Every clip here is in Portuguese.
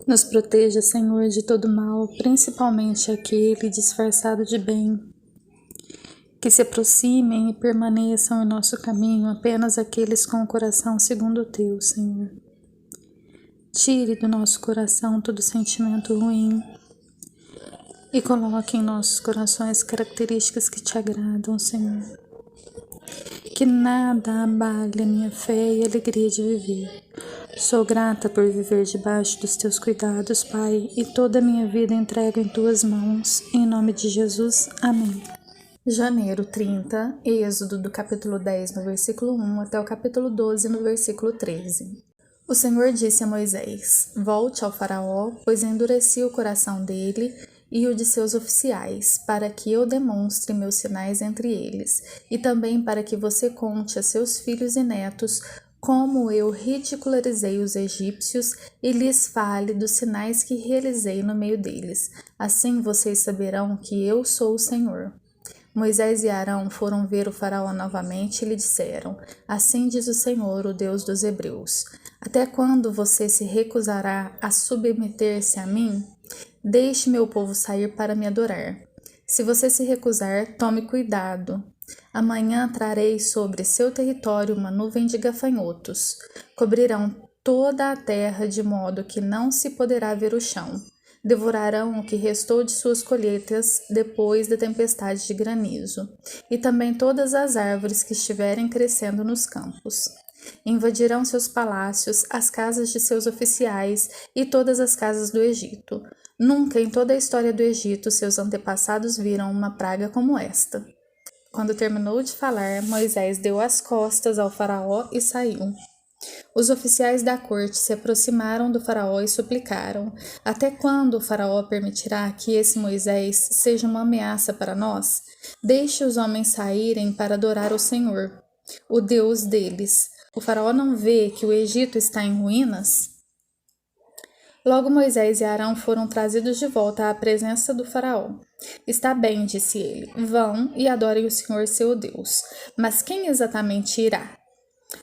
Nos proteja, Senhor, de todo mal, principalmente aquele disfarçado de bem. Que se aproximem e permaneçam em nosso caminho apenas aqueles com o coração segundo o teu, Senhor. Tire do nosso coração todo sentimento ruim e coloque em nossos corações características que te agradam, Senhor. Que nada abale a minha fé e alegria de viver. Sou grata por viver debaixo dos teus cuidados, Pai, e toda a minha vida entrego em tuas mãos. Em nome de Jesus, amém. Janeiro 30, Êxodo do capítulo 10, no versículo 1 até o capítulo 12, no versículo 13. O Senhor disse a Moisés: Volte ao faraó, pois endureci o coração dele e o de seus oficiais, para que eu demonstre meus sinais entre eles, e também para que você conte a seus filhos e netos como eu ridicularizei os egípcios e lhes fale dos sinais que realizei no meio deles. Assim vocês saberão que eu sou o Senhor. Moisés e Arão foram ver o faraó novamente e lhe disseram: Assim diz o Senhor, o Deus dos Hebreus: Até quando você se recusará a submeter-se a mim? Deixe meu povo sair para me adorar. Se você se recusar, tome cuidado. Amanhã trarei sobre seu território uma nuvem de gafanhotos. Cobrirão toda a terra de modo que não se poderá ver o chão. Devorarão o que restou de suas colheitas depois da tempestade de granizo, e também todas as árvores que estiverem crescendo nos campos. Invadirão seus palácios, as casas de seus oficiais e todas as casas do Egito. Nunca em toda a história do Egito seus antepassados viram uma praga como esta. Quando terminou de falar, Moisés deu as costas ao faraó e saiu. Os oficiais da corte se aproximaram do faraó e suplicaram: Até quando o faraó permitirá que esse Moisés seja uma ameaça para nós? Deixe os homens saírem para adorar o Senhor, o Deus deles. O faraó não vê que o Egito está em ruínas? Logo Moisés e Arão foram trazidos de volta à presença do faraó. Está bem, disse ele, vão e adorem o Senhor seu Deus. Mas quem exatamente irá?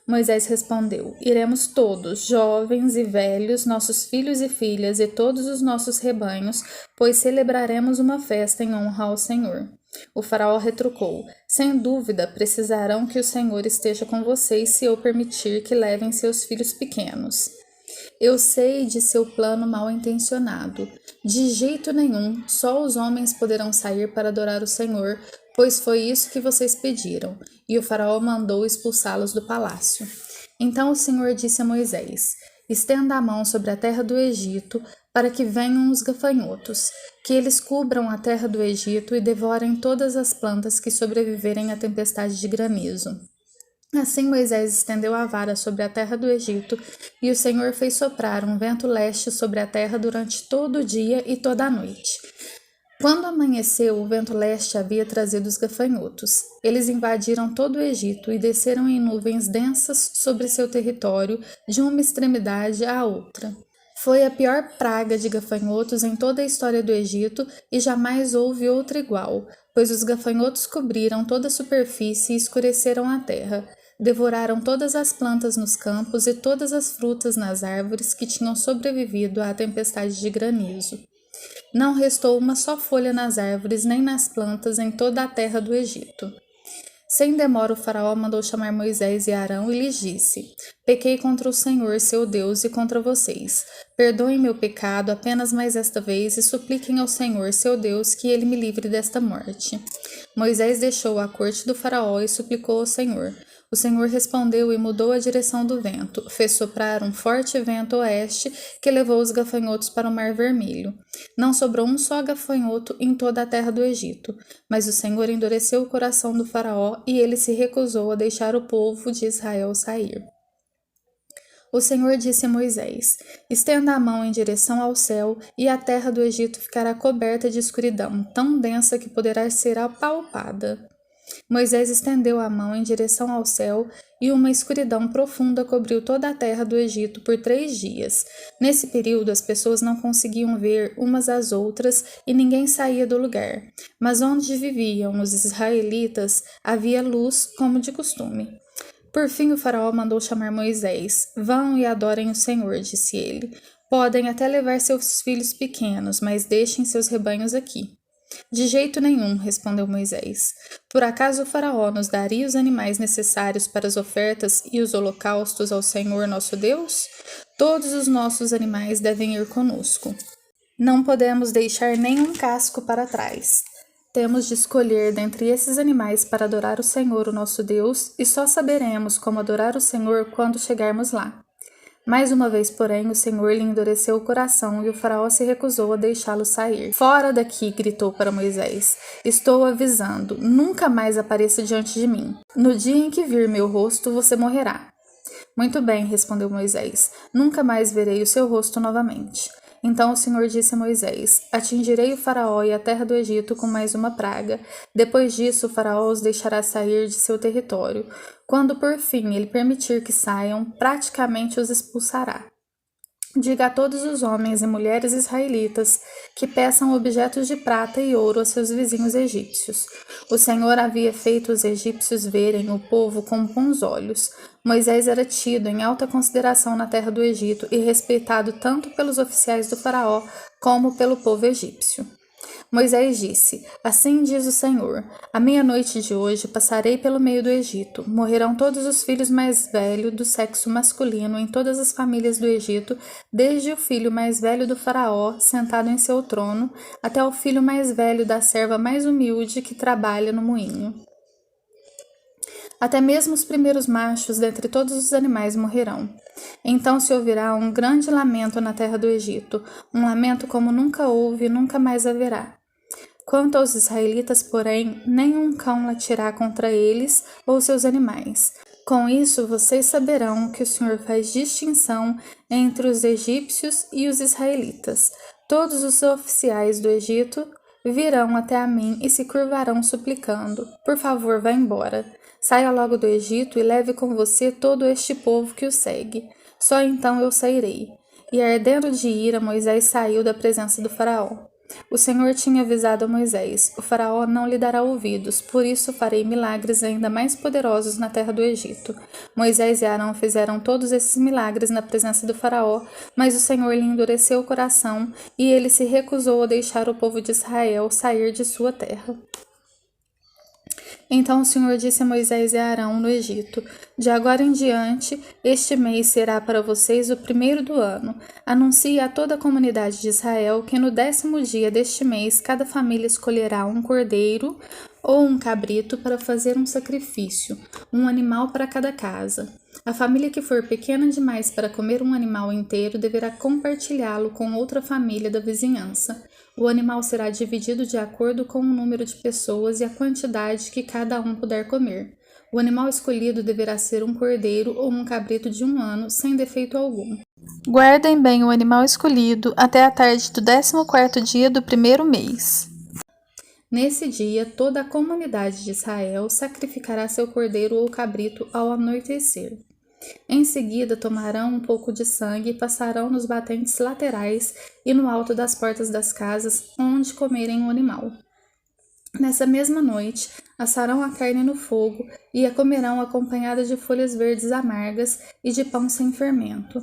Moisés respondeu: Iremos todos, jovens e velhos, nossos filhos e filhas e todos os nossos rebanhos, pois celebraremos uma festa em honra ao Senhor. O faraó retrucou: Sem dúvida, precisarão que o Senhor esteja com vocês se eu permitir que levem seus filhos pequenos. Eu sei de seu plano mal intencionado. De jeito nenhum, só os homens poderão sair para adorar o Senhor, pois foi isso que vocês pediram. E o faraó mandou expulsá-los do palácio. Então o Senhor disse a Moisés: Estenda a mão sobre a terra do Egito, para que venham os gafanhotos, que eles cubram a terra do Egito e devorem todas as plantas que sobreviverem à tempestade de granizo. Assim Moisés estendeu a vara sobre a terra do Egito, e o Senhor fez soprar um vento leste sobre a terra durante todo o dia e toda a noite. Quando amanheceu, o vento leste havia trazido os gafanhotos. Eles invadiram todo o Egito e desceram em nuvens densas sobre seu território, de uma extremidade à outra. Foi a pior praga de gafanhotos em toda a história do Egito e jamais houve outra igual, pois os gafanhotos cobriram toda a superfície e escureceram a terra. Devoraram todas as plantas nos campos e todas as frutas nas árvores que tinham sobrevivido à tempestade de granizo. Não restou uma só folha nas árvores nem nas plantas em toda a terra do Egito. Sem demora o faraó mandou chamar Moisés e Arão e lhes disse: Pequei contra o Senhor, seu Deus, e contra vocês. Perdoem meu pecado apenas mais esta vez e supliquem ao Senhor, seu Deus, que ele me livre desta morte. Moisés deixou a corte do faraó e suplicou ao Senhor. O Senhor respondeu e mudou a direção do vento. Fez soprar um forte vento oeste que levou os gafanhotos para o Mar Vermelho. Não sobrou um só gafanhoto em toda a terra do Egito. Mas o Senhor endureceu o coração do faraó e ele se recusou a deixar o povo de Israel sair. O Senhor disse a Moisés: Estenda a mão em direção ao céu, e a terra do Egito ficará coberta de escuridão, tão densa que poderá ser apalpada. Moisés estendeu a mão em direção ao céu, e uma escuridão profunda cobriu toda a terra do Egito por 3 dias. Nesse período, as pessoas não conseguiam ver umas às outras e ninguém saía do lugar. Mas onde viviam os israelitas, havia luz, como de costume. Por fim, o faraó mandou chamar Moisés. Vão e adorem o Senhor, disse ele. Podem até levar seus filhos pequenos, mas deixem seus rebanhos aqui. De jeito nenhum, respondeu Moisés. Por acaso o faraó nos daria os animais necessários para as ofertas e os holocaustos ao Senhor nosso Deus? Todos os nossos animais devem ir conosco. Não podemos deixar nenhum casco para trás. Temos de escolher dentre esses animais para adorar o Senhor, o nosso Deus, e só saberemos como adorar o Senhor quando chegarmos lá. Mais uma vez, porém, o Senhor lhe endureceu o coração e o faraó se recusou a deixá-lo sair. Fora daqui, gritou para Moisés. Estou avisando, nunca mais apareça diante de mim. No dia em que vir meu rosto, você morrerá. Muito bem, respondeu Moisés. Nunca mais verei o seu rosto novamente. Então o Senhor disse a Moisés: Atingirei o faraó e a terra do Egito com mais uma praga. Depois disso, o faraó os deixará sair de seu território. Quando por fim ele permitir que saiam, praticamente os expulsará. Diga a todos os homens e mulheres israelitas que peçam objetos de prata e ouro a seus vizinhos egípcios. O Senhor havia feito os egípcios verem o povo com bons olhos. Moisés era tido em alta consideração na terra do Egito e respeitado tanto pelos oficiais do faraó como pelo povo egípcio. Moisés disse: Assim diz o Senhor, à meia-noite de hoje passarei pelo meio do Egito. Morrerão todos os filhos mais velhos do sexo masculino em todas as famílias do Egito, desde o filho mais velho do faraó, sentado em seu trono, até o filho mais velho da serva mais humilde que trabalha no moinho. Até mesmo os primeiros machos dentre todos os animais morrerão. Então se ouvirá um grande lamento na terra do Egito, um lamento como nunca houve e nunca mais haverá. Quanto aos israelitas, porém, nenhum cão latirá contra eles ou seus animais. Com isso, vocês saberão que o Senhor faz distinção entre os egípcios e os israelitas. Todos os oficiais do Egito virão até a mim e se curvarão suplicando: Por favor, vá embora. Saia logo do Egito e leve com você todo este povo que o segue. Só então eu sairei. E ardendo de ira, Moisés saiu da presença do faraó. O Senhor tinha avisado a Moisés: O faraó não lhe dará ouvidos, por isso farei milagres ainda mais poderosos na terra do Egito. Moisés e Arão fizeram todos esses milagres na presença do faraó, mas o Senhor lhe endureceu o coração e ele se recusou a deixar o povo de Israel sair de sua terra. Então o Senhor disse a Moisés e a Arão no Egito: De agora em diante, este mês será para vocês o primeiro do ano. Anuncie a toda a comunidade de Israel que no 10º dia deste mês cada família escolherá um cordeiro ou um cabrito para fazer um sacrifício, um animal para cada casa. A família que for pequena demais para comer um animal inteiro deverá compartilhá-lo com outra família da vizinhança. O animal será dividido de acordo com o número de pessoas e a quantidade que cada um puder comer. O animal escolhido deverá ser um cordeiro ou um cabrito de 1 ano, sem defeito algum. Guardem bem o animal escolhido até a tarde do 14º dia do primeiro mês. Nesse dia, toda a comunidade de Israel sacrificará seu cordeiro ou cabrito ao anoitecer. Em seguida, tomarão um pouco de sangue e passarão nos batentes laterais e no alto das portas das casas onde comerem o animal. Nessa mesma noite, assarão a carne no fogo e a comerão acompanhada de folhas verdes amargas e de pão sem fermento.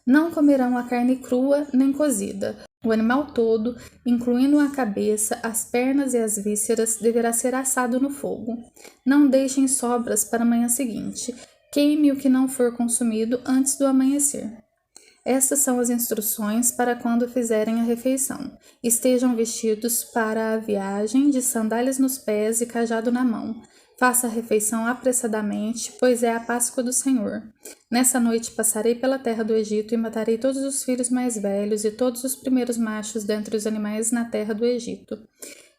Não comerão a carne crua nem cozida. O animal todo, incluindo a cabeça, as pernas e as vísceras, deverá ser assado no fogo. Não deixem sobras para a manhã seguinte. Queime o que não for consumido antes do amanhecer. Estas são as instruções para quando fizerem a refeição. Estejam vestidos para a viagem, de sandálias nos pés e cajado na mão. Faça a refeição apressadamente, pois é a Páscoa do Senhor. Nessa noite passarei pela terra do Egito e matarei todos os filhos mais velhos e todos os primeiros machos dentre os animais na terra do Egito.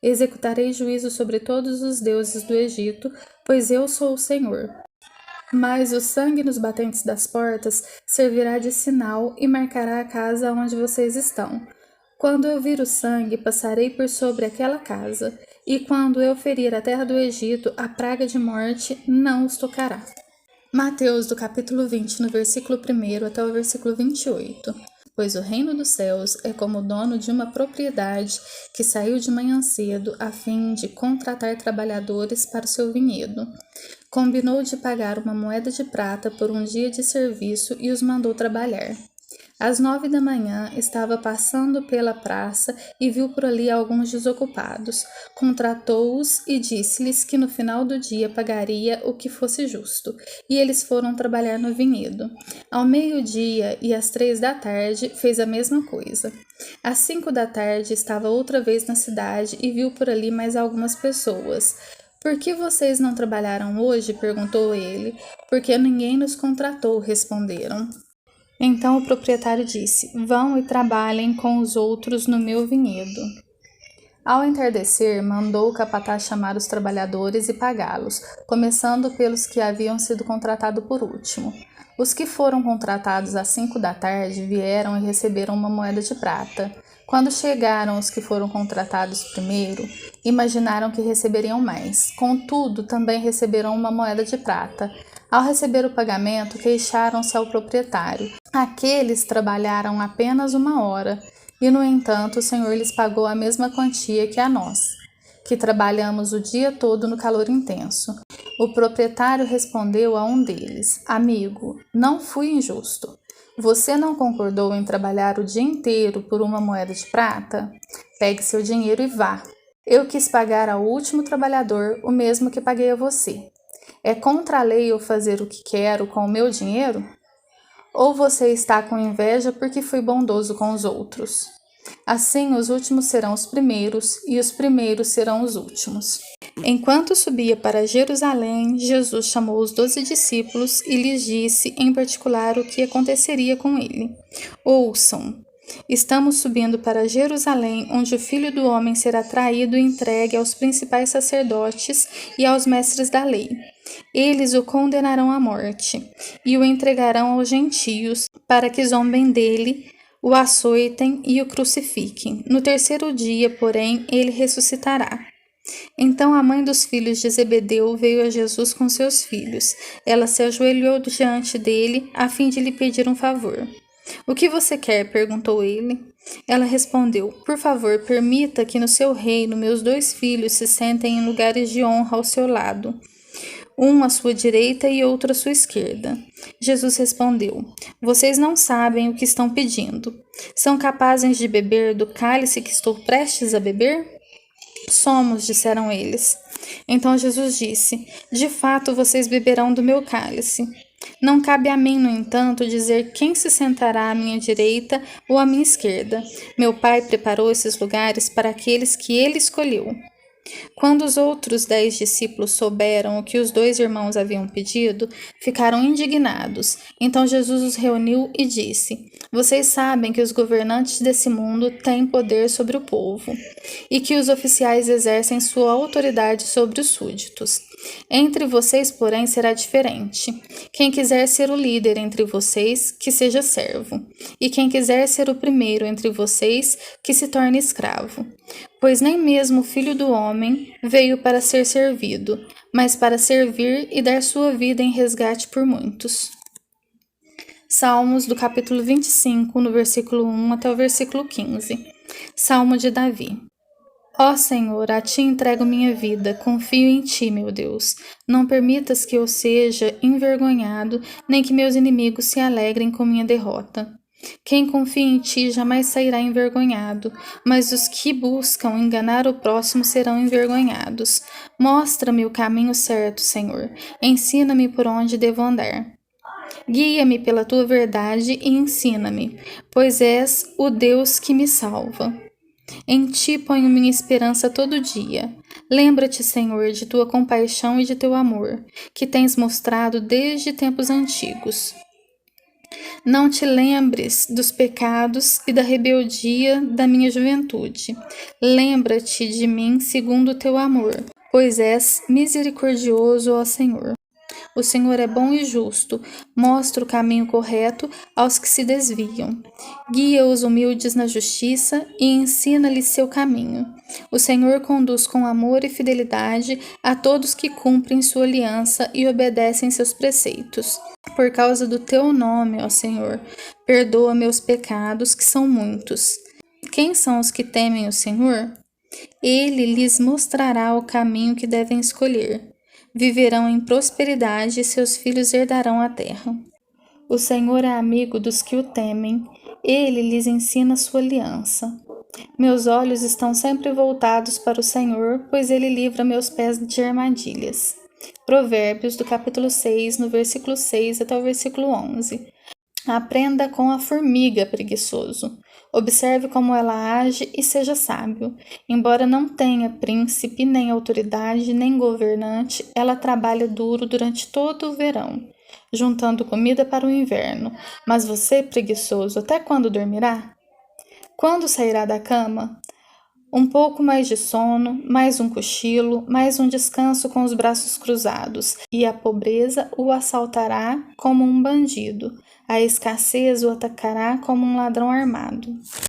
Executarei juízo sobre todos os deuses do Egito, pois eu sou o Senhor. Mas o sangue nos batentes das portas servirá de sinal e marcará a casa onde vocês estão. Quando eu vir o sangue, passarei por sobre aquela casa, e quando eu ferir a terra do Egito, a praga de morte não os tocará. Mateus, do capítulo 20, no versículo 1 até o versículo 28. Pois o reino dos céus é como o dono de uma propriedade que saiu de manhã cedo a fim de contratar trabalhadores para o seu vinhedo. Combinou de pagar uma moeda de prata por um dia de serviço e os mandou trabalhar. Às 9 da manhã, estava passando pela praça e viu por ali alguns desocupados. Contratou-os e disse-lhes que no final do dia pagaria o que fosse justo. E eles foram trabalhar no vinhedo. Ao meio-dia e às 3 da tarde, fez a mesma coisa. Às 5 da tarde, estava outra vez na cidade e viu por ali mais algumas pessoas. Por que vocês não trabalharam hoje? Perguntou ele. Porque ninguém nos contratou, responderam. Então o proprietário disse: Vão e trabalhem com os outros no meu vinhedo. Ao entardecer, mandou o capataz chamar os trabalhadores e pagá-los, começando pelos que haviam sido contratados por último. Os que foram contratados às 5 da tarde vieram e receberam uma moeda de prata. Quando chegaram os que foram contratados primeiro, imaginaram que receberiam mais. Contudo, também receberam uma moeda de prata. Ao receber o pagamento, queixaram-se ao proprietário. Aqueles trabalharam apenas 1 hora, e no entanto o Senhor lhes pagou a mesma quantia que a nós, que trabalhamos o dia todo no calor intenso. O proprietário respondeu a um deles: Amigo, não fui injusto. Você não concordou em trabalhar o dia inteiro por uma moeda de prata? Pegue seu dinheiro e vá. Eu quis pagar ao último trabalhador o mesmo que paguei a você. É contra a lei eu fazer o que quero com o meu dinheiro? Ou você está com inveja porque fui bondoso com os outros? Assim, os últimos serão os primeiros e os primeiros serão os últimos. Enquanto subia para Jerusalém, Jesus chamou os 12 discípulos e lhes disse em particular o que aconteceria com ele. Ouçam. Estamos subindo para Jerusalém, onde o Filho do Homem será traído e entregue aos principais sacerdotes e aos mestres da lei. Eles o condenarão à morte e o entregarão aos gentios para que zombem dele, o açoitem e o crucifiquem. No terceiro dia, porém, ele ressuscitará. Então a mãe dos filhos de Zebedeu veio a Jesus com seus filhos. Ela se ajoelhou diante dele a fim de lhe pedir um favor. O que você quer? Perguntou ele. Ela respondeu: Por favor, permita que no seu reino meus 2 filhos se sentem em lugares de honra ao seu lado, um à sua direita e outro à sua esquerda. Jesus respondeu: Vocês não sabem o que estão pedindo. São capazes de beber do cálice que estou prestes a beber? Somos, disseram eles. Então Jesus disse: De fato, vocês beberão do meu cálice. Não cabe a mim, no entanto, dizer quem se sentará à minha direita ou à minha esquerda. Meu Pai preparou esses lugares para aqueles que ele escolheu. Quando os outros 10 discípulos souberam o que os 2 irmãos haviam pedido, ficaram indignados. Então Jesus os reuniu e disse: Vocês sabem que os governantes desse mundo têm poder sobre o povo e que os oficiais exercem sua autoridade sobre os súditos. Entre vocês, porém, será diferente. Quem quiser ser o líder entre vocês, que seja servo, e quem quiser ser o primeiro entre vocês, que se torne escravo. Pois nem mesmo o Filho do Homem veio para ser servido, mas para servir e dar sua vida em resgate por muitos. Salmos do capítulo 25, no versículo 1 até o versículo 15. Salmo de Davi. Ó Senhor, a Ti entrego minha vida, confio em Ti, meu Deus. Não permitas que eu seja envergonhado, nem que meus inimigos se alegrem com minha derrota. Quem confia em Ti jamais sairá envergonhado, mas os que buscam enganar o próximo serão envergonhados. Mostra-me o caminho certo, Senhor. Ensina-me por onde devo andar. Guia-me pela Tua verdade e ensina-me, pois és o Deus que me salva. Em Ti ponho minha esperança todo dia. Lembra-te, Senhor, de Tua compaixão e de Teu amor, que tens mostrado desde tempos antigos. Não te lembres dos pecados e da rebeldia da minha juventude. Lembra-te de mim segundo o Teu amor, pois és misericordioso, ó Senhor. O Senhor é bom e justo, mostra o caminho correto aos que se desviam. Guia os humildes na justiça e ensina-lhes seu caminho. O Senhor conduz com amor e fidelidade a todos que cumprem sua aliança e obedecem seus preceitos. Por causa do teu nome, ó Senhor, perdoa meus pecados, que são muitos. Quem são os que temem o Senhor? Ele lhes mostrará o caminho que devem escolher. Viverão em prosperidade e seus filhos herdarão a terra. O Senhor é amigo dos que o temem Ele lhes ensina sua aliança. Meus olhos estão sempre voltados para o Senhor, pois ele livra meus pés de armadilhas. Provérbios, do capítulo 6, no versículo 6 até o versículo 11. Aprenda com a formiga, preguiçoso. Observe como ela age e seja sábio. Embora não tenha príncipe, nem autoridade, nem governante, ela trabalha duro durante todo o verão, juntando comida para o inverno. Mas você, preguiçoso, até quando dormirá? Quando sairá da cama? Um pouco mais de sono, mais um cochilo, mais um descanso com os braços cruzados, e a pobreza o assaltará como um bandido, a escassez o atacará como um ladrão armado.